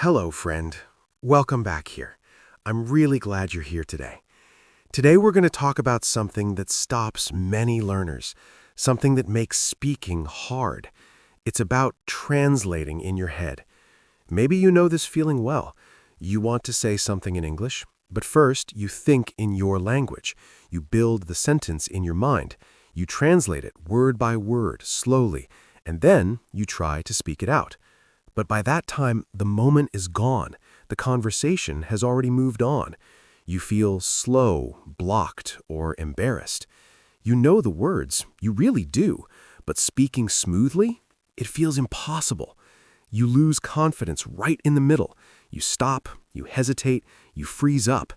Hello, friend. Welcome back here. I'm really glad you're here today. Today we're going to talk about something that stops many learners, something that makes speaking hard. It's about translating in your head. Maybe you know this feeling well. You want to say something in English, but first you think in your language. You build the sentence in your mind. You translate it word by word, slowly, and then you try to speak it out. But by that time, the moment is gone. The conversation has already moved on. You feel slow, blocked, or embarrassed. You know the words, you really do, but speaking smoothly, it feels impossible. You lose confidence right in the middle. You stop, you hesitate, you freeze up.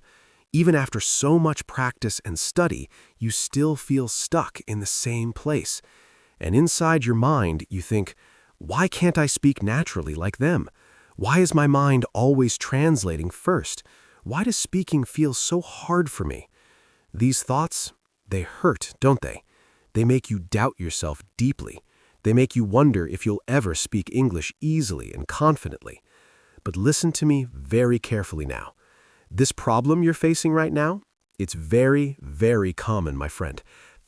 Even after so much practice and study, you still feel stuck in the same place. And inside your mind, you think, why can't I speak naturally like them? Why is my mind always translating first? Why does speaking feel so hard for me? These thoughts, they hurt, don't they? They make you doubt yourself deeply. They make you wonder if you'll ever speak English easily and confidently. But listen to me very carefully now. This problem you're facing right now, it's very, very common, my friend.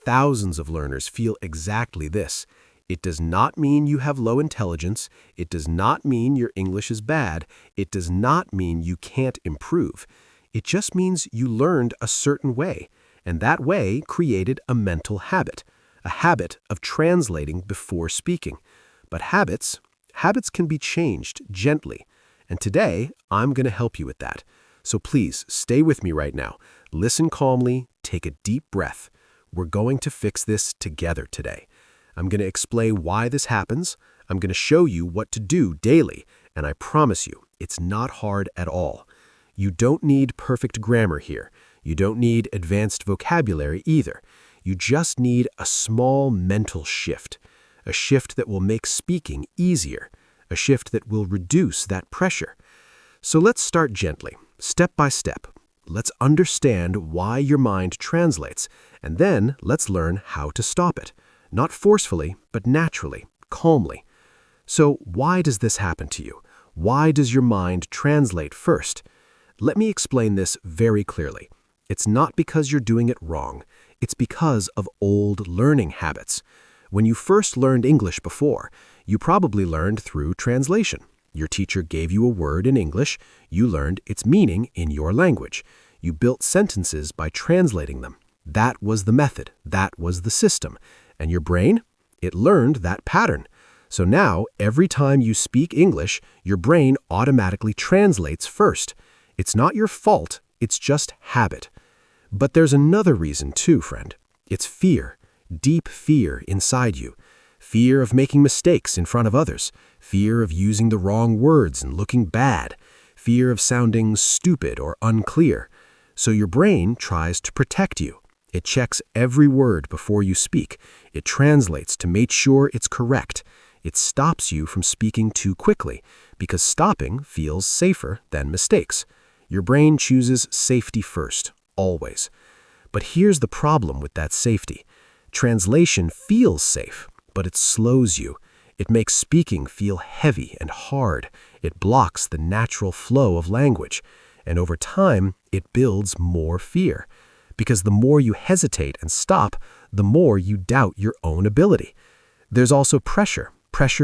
Thousands of learners feel exactly this. It does not mean you have low intelligence. It does not mean your English is bad. It does not mean you can't improve. It just means you learned a certain way, and that way created a mental habit, a habit of translating before speaking. But habits can be changed gently, and today I'm going to help you with that. So please stay with me right now. Listen calmly, take a deep breath. We're going to fix this together today. I'm going to explain why this happens. I'm going to show you what to do daily, and I promise you, it's not hard at all. You don't need perfect grammar here. You don't need advanced vocabulary either. You just need a small mental shift, a shift that will make speaking easier, a shift that will reduce that pressure. So let's start gently, step by step. Let's understand why your mind translates, and then let's learn how to stop it. Not forcefully, but naturally, calmly. So why does this happen to you? Why does your mind translate first? Let me explain this very clearly. It's not because you're doing it wrong. It's because of old learning habits. When you first learned English before, you probably learned through translation. Your teacher gave you a word in English. You learned its meaning in your language. You built sentences by translating them. That was the method. That was the system. And your brain, it learned that pattern. So now, every time you speak English, your brain automatically translates first. It's not your fault, it's just habit. But there's another reason too, friend. It's fear, deep fear inside you. Fear of making mistakes in front of others. Fear of using the wrong words and looking bad. Fear of sounding stupid or unclear. So your brain tries to protect you. It checks every word before you speak. It translates to make sure it's correct. It stops you from speaking too quickly, because stopping feels safer than mistakes. Your brain chooses safety first, always. But here's the problem with that safety. Translation feels safe, but it slows you. It makes speaking feel heavy and hard. It blocks the natural flow of language. And over time, it builds more fear. Because the more you hesitate and stop, the more you doubt your own ability. There's also pressure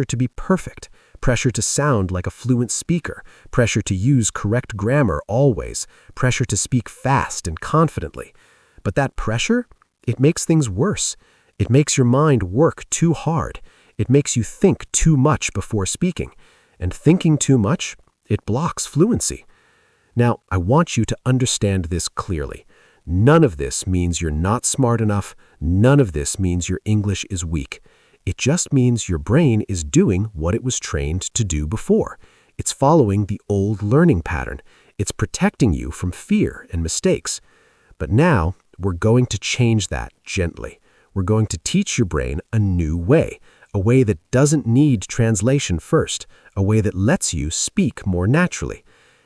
to be perfect, pressure to sound like a fluent speaker, pressure to use correct grammar always, pressure to speak fast and confidently. But that pressure, it makes things worse. It makes your mind work too hard. It makes you think too much before speaking. And thinking too much, it blocks fluency. Now, I want you to understand this clearly. None of this means you're not smart enough. None of this means your English is weak. It just means your brain is doing what it was trained to do before. It's following the old learning pattern. It's protecting you from fear and mistakes. But now, we're going to change that gently. We're going to teach your brain a new way, a way that doesn't need translation first, a way that lets you speak more naturally.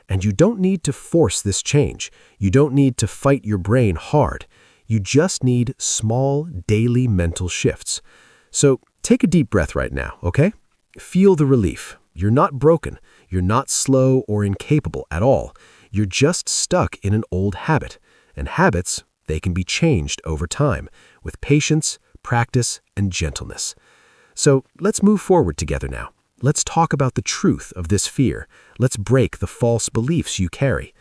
And you don't need to force this change. You don't need to fight your brain hard. You just need small, daily mental shifts. So take a deep breath right now, okay? Feel the relief. You're not broken. You're not slow or incapable at all. You're just stuck in an old habit. And habits, they can be changed over time with patience, practice, and gentleness. So let's move forward together now. Let's talk about the truth of this fear. Let's break the false beliefs you carry.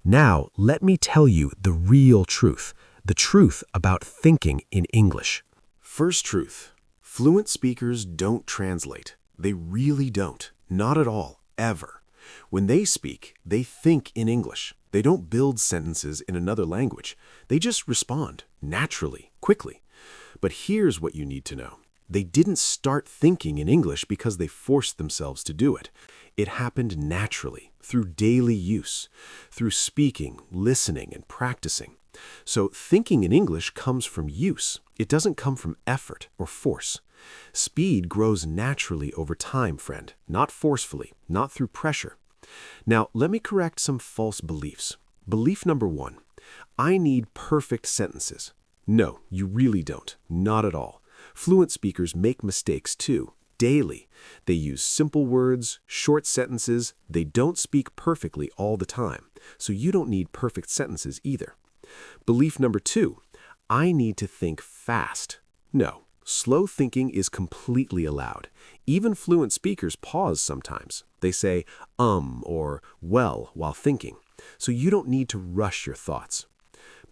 Now, let me tell you the real truth, the truth about thinking in English. First truth, fluent speakers don't translate. They really don't. Not at all, ever. When they speak, they think in English. They don't build sentences in another language. They just respond, naturally, quickly. But here's what you need to know. They didn't start thinking in English because they forced themselves to do it. It happened naturally, through daily use, through speaking, listening, and practicing. So thinking in English comes from use. It doesn't come from effort or force. Speed grows naturally over time, friend, not forcefully, not through pressure. Now, let me correct some false beliefs. Belief number 1, I need perfect sentences. No, you really don't. Not at all. Fluent speakers make mistakes too, daily. They use simple words, short sentences. They don't speak perfectly all the time, so you don't need perfect sentences either. Belief number 2, I need to think fast. No, slow thinking is completely allowed. Even fluent speakers pause sometimes. They say or well while thinking, so you don't need to rush your thoughts.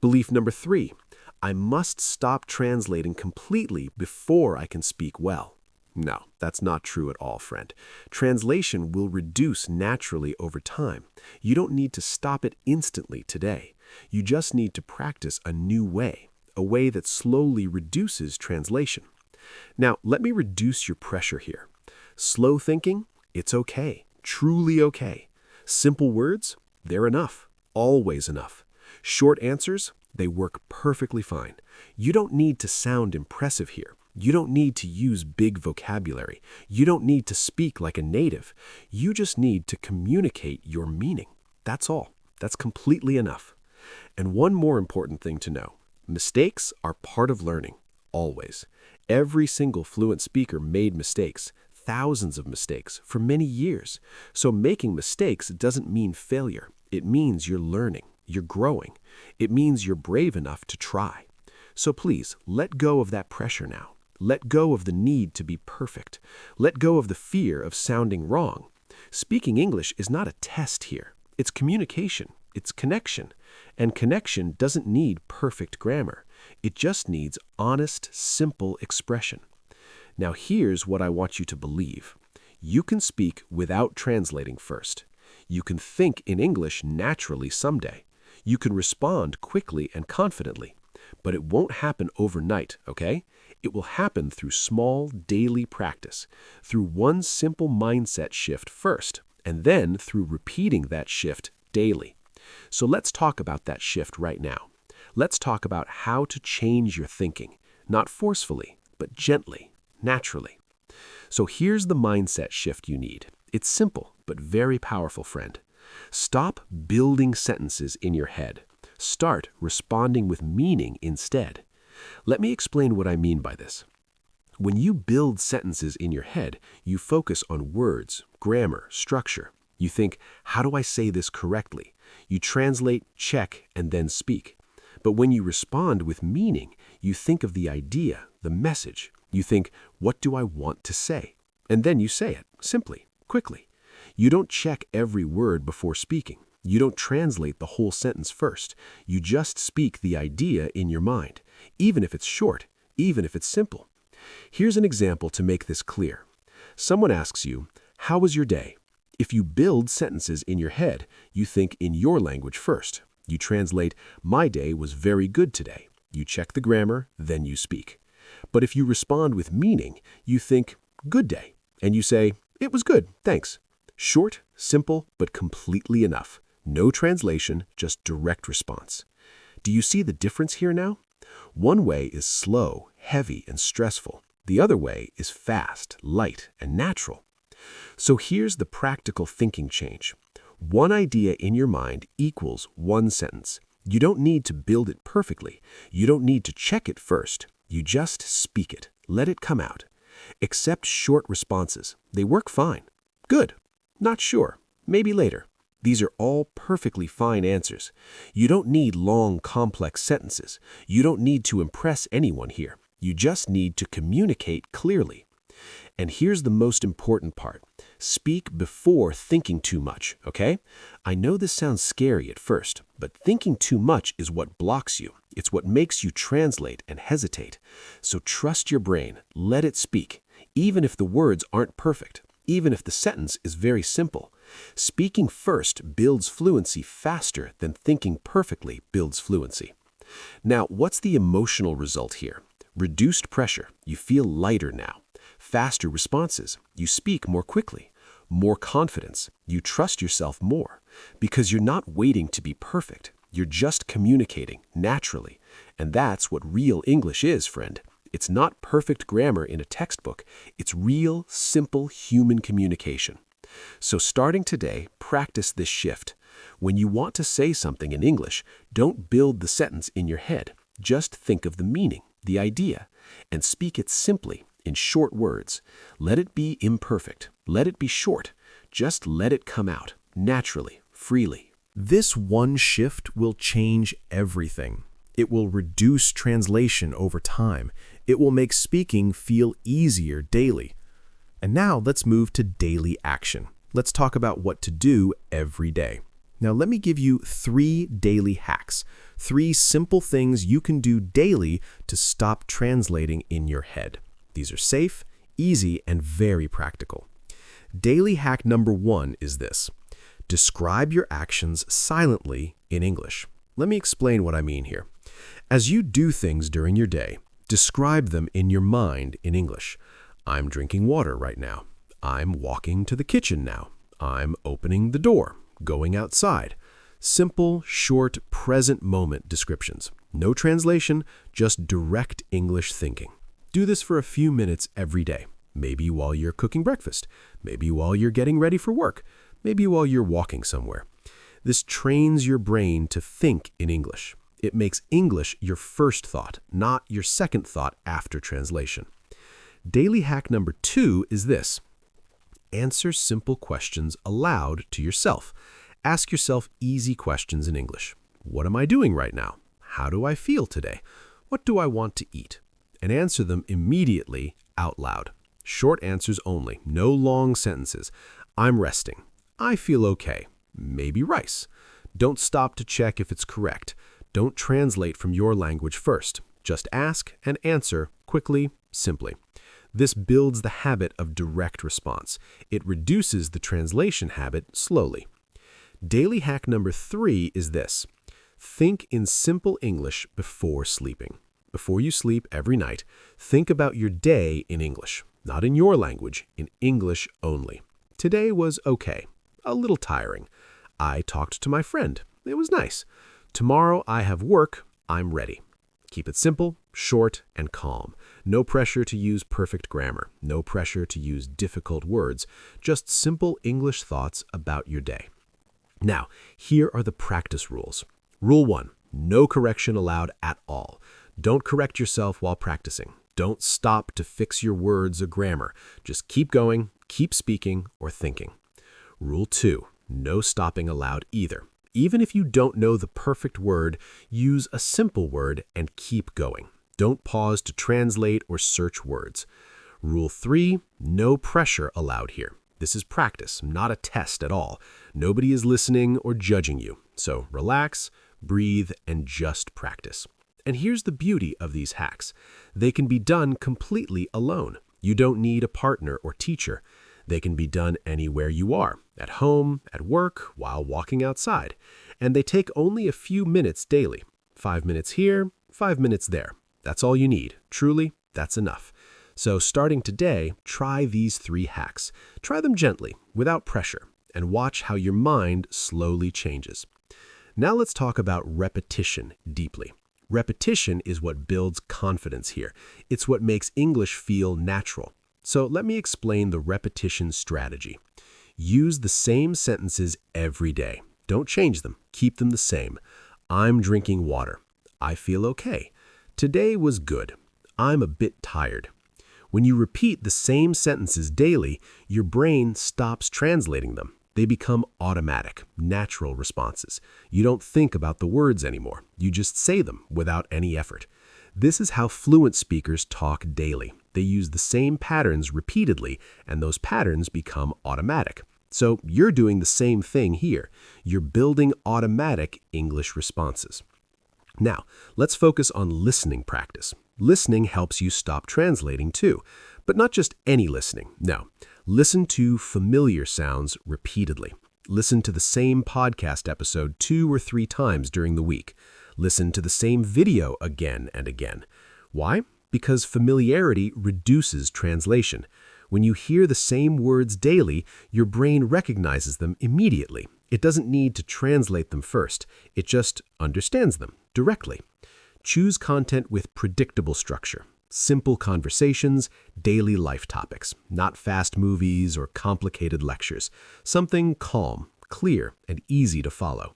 Belief number 3, I must stop translating completely before I can speak well. No, that's not true at all, friend. Translation will reduce naturally over time. You don't need to stop it instantly today. You just need to practice a new way, a way that slowly reduces translation. Now, let me reduce your pressure here. Slow thinking, it's okay, truly okay. Simple words, they're enough, always enough. Short answers, they work perfectly fine. You don't need to sound impressive here. You don't need to use big vocabulary. You don't need to speak like a native. You just need to communicate your meaning. That's all. That's completely enough. And one more important thing to know. Mistakes are part of learning, always. Every single fluent speaker made mistakes, thousands of mistakes, for many years. So making mistakes doesn't mean failure. It means you're learning, you're growing. It means you're brave enough to try. So please, let go of that pressure now. Let go of the need to be perfect. Let go of the fear of sounding wrong. Speaking English is not a test here. It's communication. It's connection. And connection doesn't need perfect grammar. It just needs honest, simple expression. Now here's what I want you to believe. You can speak without translating first. You can think in English naturally someday. You can respond quickly and confidently. But it won't happen overnight, okay? It will happen through small, daily practice, through one simple mindset shift first, and then through repeating that shift daily. So let's talk about that shift right now. Let's talk about how to change your thinking, not forcefully, but gently, naturally. So here's the mindset shift you need. It's simple, but very powerful, friend. Stop building sentences in your head. Start responding with meaning instead. Let me explain what I mean by this. When you build sentences in your head, you focus on words, grammar, structure. You think, how do I say this correctly? You translate, check, and then speak. But when you respond with meaning, you think of the idea, the message. You think, what do I want to say? And then you say it, simply, quickly. You don't check every word before speaking. You don't translate the whole sentence first. You just speak the idea in your mind, even if it's short, even if it's simple. Here's an example to make this clear. Someone asks you, how was your day? If you build sentences in your head, you think in your language first. You translate, my day was very good today. You check the grammar, then you speak. But if you respond with meaning, you think, good day, and you say, it was good, thanks. Short, simple, but completely enough. No translation, just direct response. Do you see the difference here now? One way is slow, heavy, and stressful. The other way is fast, light, and natural. So here's the practical thinking change. One idea in your mind equals one sentence. You don't need to build it perfectly. You don't need to check it first. You just speak it. Let it come out. Accept short responses. They work fine. Good. Not sure. Maybe later. These are all perfectly fine answers. You don't need long, complex sentences. You don't need to impress anyone here. You just need to communicate clearly. And here's the most important part. Speak before thinking too much, okay? I know this sounds scary at first, but thinking too much is what blocks you. It's what makes you translate and hesitate. So trust your brain. Let it speak, even if the words aren't perfect, even if the sentence is very simple. Speaking first builds fluency faster than thinking perfectly builds fluency. Now, what's the emotional result here? Reduced pressure. You feel lighter now. Faster responses. You speak more quickly. More confidence. You trust yourself more. Because you're not waiting to be perfect. You're just communicating naturally. And that's what real English is, friend. It's not perfect grammar in a textbook. It's real, simple human communication. So starting today, practice this shift. When you want to say something in English, don't build the sentence in your head. Just think of the meaning, the idea, and speak it simply, in short words. Let it be imperfect. Let it be short. Just let it come out, naturally, freely. This one shift will change everything. It will reduce translation over time. It will make speaking feel easier daily. And now let's move to daily action. Let's talk about what to do every day. Now let me give you 3 daily hacks, 3 simple things you can do daily to stop translating in your head. These are safe, easy, and very practical. Daily hack number 1 is this. Describe your actions silently in English. Let me explain what I mean here. As you do things during your day, describe them in your mind in English. I'm drinking water right now. I'm walking to the kitchen now. I'm opening the door, going outside. Simple, short, present moment descriptions. No translation, just direct English thinking. Do this for a few minutes every day. Maybe while you're cooking breakfast. Maybe while you're getting ready for work. Maybe while you're walking somewhere. This trains your brain to think in English. It makes English your first thought, not your second thought after translation. Daily hack number 2 is this. Answer simple questions aloud to yourself. Ask yourself easy questions in English. What am I doing right now? How do I feel today? What do I want to eat? And answer them immediately out loud. Short answers only, no long sentences. I'm resting. I feel okay. Maybe rice. Don't stop to check if it's correct. Don't translate from your language first. Just ask and answer quickly, simply. This builds the habit of direct response. It reduces the translation habit slowly. Daily hack number 3 is this. Think in simple English before sleeping. Before you sleep every night, think about your day in English. Not in your language, in English only. Today was okay. A little tiring. I talked to my friend. It was nice. Tomorrow I have work. I'm ready. Keep it simple, short, and calm. No pressure to use perfect grammar. No pressure to use difficult words. Just simple English thoughts about your day. Now, here are the practice rules. Rule 1. No correction allowed at all. Don't correct yourself while practicing. Don't stop to fix your words or grammar. Just keep going, keep speaking, or thinking. Rule 2. No stopping allowed either. Even if you don't know the perfect word, use a simple word and keep going. Don't pause to translate or search words. Rule 3. No pressure allowed here. This is practice, not a test at all. Nobody is listening or judging you. So relax, breathe, and just practice. And here's the beauty of these hacks. They can be done completely alone. You don't need a partner or teacher. They can be done anywhere you are, at home, at work, while walking outside. And they take only a few minutes daily. 5 minutes here, 5 minutes there. That's all you need. Truly, that's enough. So starting today, try these 3 hacks. Try them gently, without pressure, and watch how your mind slowly changes. Now let's talk about repetition deeply. Repetition is what builds confidence here. It's what makes English feel natural. So let me explain the repetition strategy. Use the same sentences every day. Don't change them. Keep them the same. I'm drinking water. I feel okay. Today was good. I'm a bit tired. When you repeat the same sentences daily, your brain stops translating them. They become automatic, natural responses. You don't think about the words anymore. You just say them without any effort. This is how fluent speakers talk daily. They use the same patterns repeatedly, and those patterns become automatic. So you're doing the same thing here. You're building automatic English responses. Now, let's focus on listening practice. Listening helps you stop translating too, but not just any listening. No, listen to familiar sounds repeatedly. Listen to the same podcast episode 2 or 3 times during the week. Listen to the same video again and again. Why? Because familiarity reduces translation. When you hear the same words daily, your brain recognizes them immediately. It doesn't need to translate them first. It just understands them directly. Choose content with predictable structure. Simple conversations, daily life topics, not fast movies or complicated lectures. Something calm, clear, and easy to follow.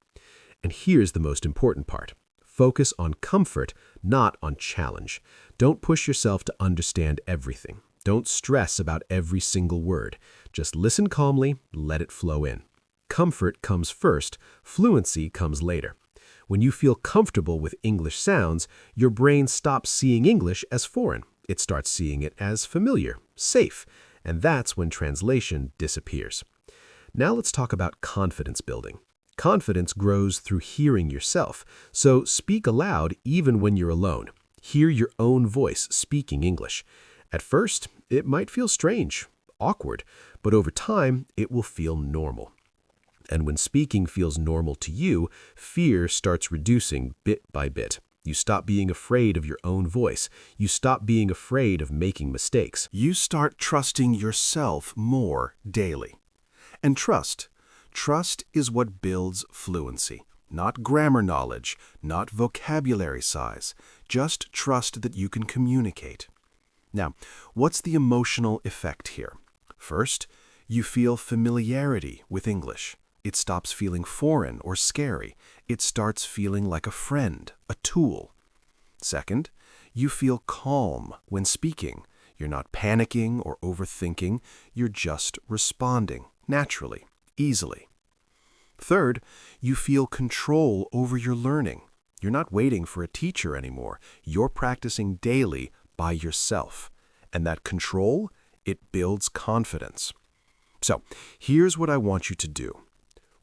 And here's the most important part. Focus on comfort, not on challenge. Don't push yourself to understand everything. Don't stress about every single word. Just listen calmly, let it flow in. Comfort comes first, fluency comes later. When you feel comfortable with English sounds, your brain stops seeing English as foreign. It starts seeing it as familiar, safe, and that's when translation disappears. Now let's talk about confidence building. Confidence grows through hearing yourself, so speak aloud even when you're alone. Hear your own voice speaking English. At first, it might feel strange, awkward, but over time, it will feel normal. And when speaking feels normal to you, fear starts reducing bit by bit. You stop being afraid of your own voice. You stop being afraid of making mistakes. You start trusting yourself more daily. And trust is what builds fluency. Not grammar knowledge, not vocabulary size, just trust that you can communicate. Now, what's the emotional effect here? First, you feel familiarity with English. It stops feeling foreign or scary. It starts feeling like a friend, a tool. Second, you feel calm when speaking. You're not panicking or overthinking. You're just responding naturally, easily. Third, you feel control over your learning. You're not waiting for a teacher anymore. You're practicing daily by yourself. And that control, it builds confidence. So, here's what I want you to do.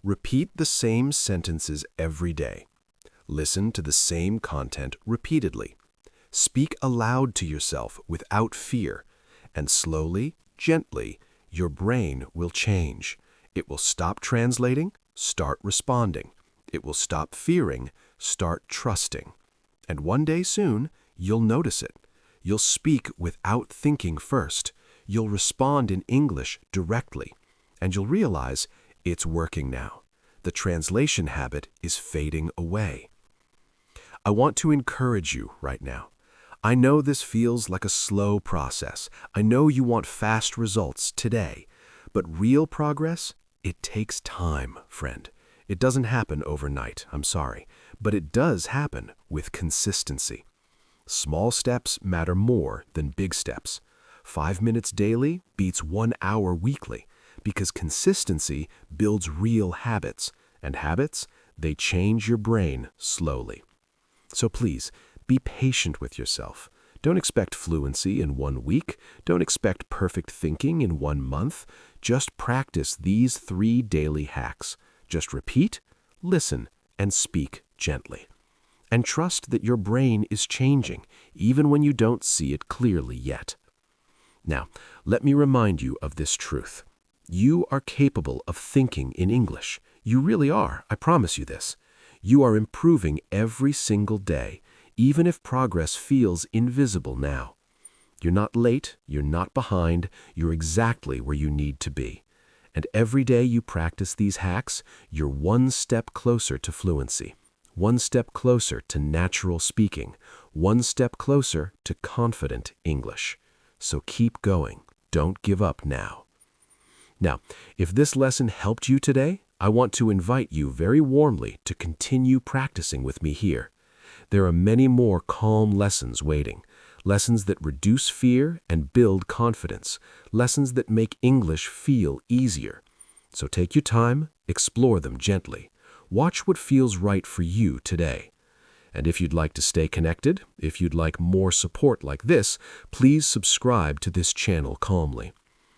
Repeat the same sentences every day. Listen to the same content repeatedly. Speak aloud to yourself without fear. And slowly, gently, your brain will change. It will stop translating, start responding. It will stop fearing, start trusting. And one day soon, you'll notice it. You'll speak without thinking first. You'll respond in English directly. And you'll realize it's working now. The translation habit is fading away. I want to encourage you right now. I know this feels like a slow process. I know you want fast results today. But real progress, it takes time, friend. It doesn't happen overnight, I'm sorry. But it does happen with consistency. Small steps matter more than big steps. 5 minutes daily beats 1 hour weekly, because consistency builds real habits, and habits, they change your brain slowly. So please, be patient with yourself. Don't expect fluency in 1 week. Don't expect perfect thinking in 1 month. Just practice these 3 daily hacks. Just repeat, listen, and speak gently. And trust that your brain is changing, even when you don't see it clearly yet. Now, let me remind you of this truth. You are capable of thinking in English. You really are, I promise you this. You are improving every single day, even if progress feels invisible now. You're not late, you're not behind, you're exactly where you need to be. And every day you practice these hacks, you're 1 step closer to fluency, 1 step closer to natural speaking, 1 step closer to confident English. So keep going. Don't give up now. Now, if this lesson helped you today, I want to invite you very warmly to continue practicing with me here. There are many more calm lessons waiting. lessons that reduce fear and build confidence, lessons that make English feel easier. So take your time, explore them gently. Watch what feels right for you today. And if you'd like to stay connected, if you'd like more support like this, please subscribe to this channel calmly.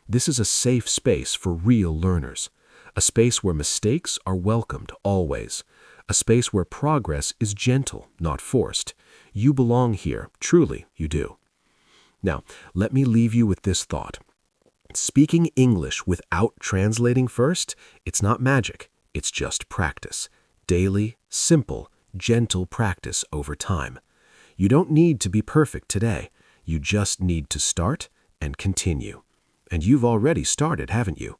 This is a safe space for real learners, a space where mistakes are welcomed always, a space where progress is gentle, not forced. You belong here, truly you do. Now, let me leave you with this thought. Speaking English without translating first, it's not magic, it's just practice. Daily, simple, gentle practice over time. You don't need to be perfect today. You just need to start and continue. And you've already started, haven't you?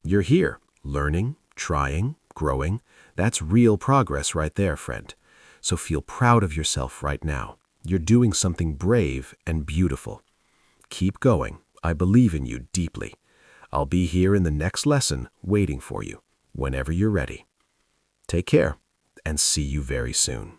You're here, learning, trying, growing. That's real progress right there, friend. So feel proud of yourself right now. You're doing something brave and beautiful. Keep going. I believe in you deeply. I'll be here in the next lesson waiting for you, whenever you're ready. Take care, and see you very soon.